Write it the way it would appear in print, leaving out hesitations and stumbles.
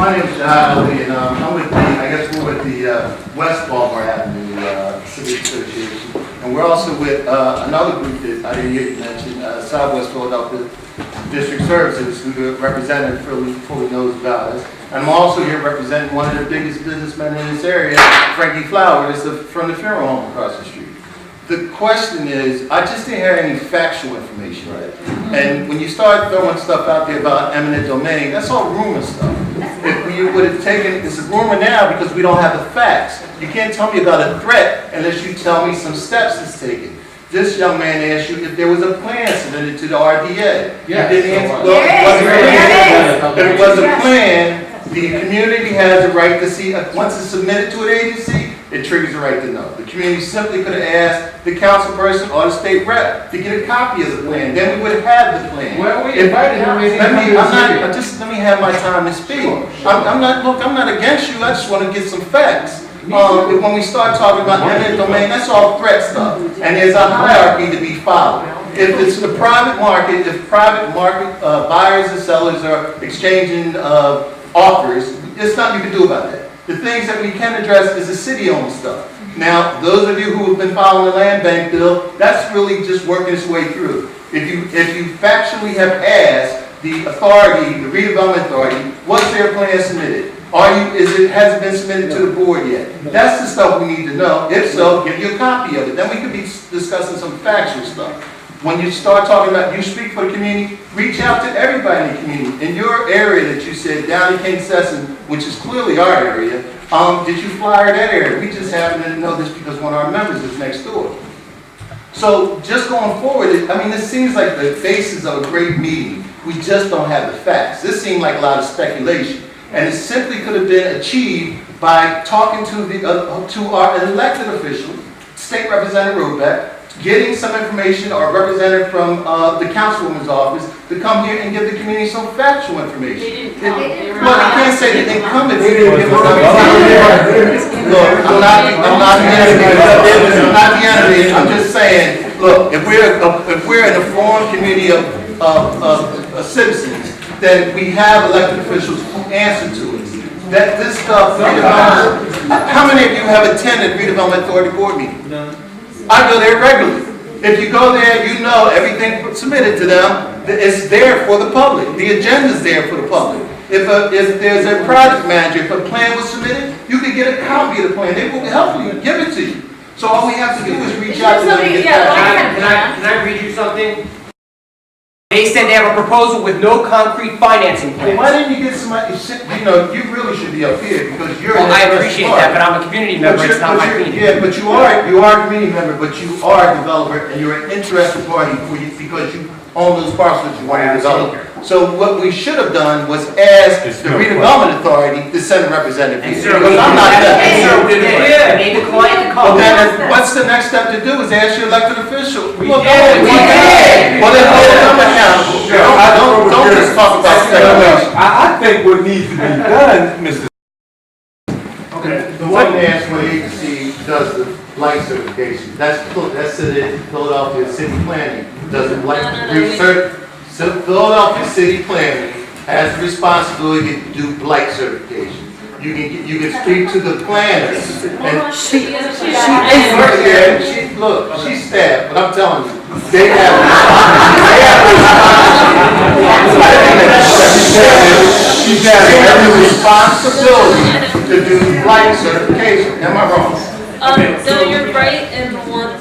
My name is Jihad, and I'm with the, I guess we're with the West Baltimore Avenue Civic Association. And we're also with another group that I didn't hear you mention, Southwest Philadelphia District Services, who the representative fully knows about us. And I'm also here representing one of the biggest businessmen in this area, Frankie Flowers, from the funeral home across the street. The question is, I just didn't hear any factual information. Right. And when you start throwing stuff out there about eminent domain, that's all rumor stuff. If you would have taken, it's a rumor now because we don't have the facts. You can't tell me about a threat unless you tell me some steps it's taken. This young man asked you if there was a plan submitted to the RDA. Yeah. You didn't answer. Well, if it was a plan, the community has a right to see, once it's submitted to an agency, it triggers the right to know. The community simply could have asked the council person or the state rep to get a copy of the plan. Then we would have had the plan. Well, we invited him. Let me have my time to speak. I'm not against you. I just want to get some facts. When we start talking about eminent domain, that's all threat stuff. And there's a hierarchy to be followed. If it's the private market, if private market buyers and sellers are exchanging offers, there's nothing you can do about that. The things that we can address is the city-owned stuff. Now, those of you who have been following the land bank bill, that's really just working its way through. If you factually have asked the authority, the redevelopment authority, what's their plan submitted? Has it been submitted to the board yet? That's the stuff we need to know. If so, give you a copy of it. Then we could be discussing some factual stuff. When you start talking about, you speak for the community, reach out to everybody in the community. In your area that you said, down in King Sesson, which is clearly our area, did you flyer that area? We just happen to know this because one of our members is next door. So just going forward, this seems like the basis of a great meeting. We just don't have the facts. This seemed like a lot of speculation. And it simply could have been achieved by talking to our elected official, State Representative Robeck, getting some information or a representative from the councilwoman's office to come here and give the community some factual information. They didn't come. Well, you can't say they didn't come if they didn't give us something. Look, I'm not the enemy. I'm not the enemy. I'm just saying, look, if we're an informed community of citizens, then we have elected officials who answer to us. That this stuff, how many of you have attended Redevelopment Authority board meetings? I go there regularly. If you go there, you know everything submitted to them is there for the public. The agenda is there for the public. If there's a project manager, if a plan was submitted, you can get a copy of the plan. They will help you, give it to you. So all we have to do is reach out to them and get that. Can I read you something? They said they have a proposal with no concrete financing plan. Why didn't you get somebody, you really should be up here because you're Well, I appreciate that, but I'm a community member, it's not my meeting. Yeah, but you are a community member, but you are a developer and you're an interested party because you own those parcels you want to develop. So what we should have done was ask the redevelopment authority to send a representative here. Because I'm not that. They declined to come. Well, then what's the next step to do is ask your elected official. We did. Well, then hold them accountable. Don't just talk about speculation. I think what needs to be done, Mr. Okay, the one asked what agency does the blight certification. That's in Philadelphia City Planning. Does the blight research? So Philadelphia City Planning has the responsibility to do blight certification. You can speak to the planners. And she's staff, but I'm telling you, they have every responsibility to do blight certification. Am I wrong? So you're right in one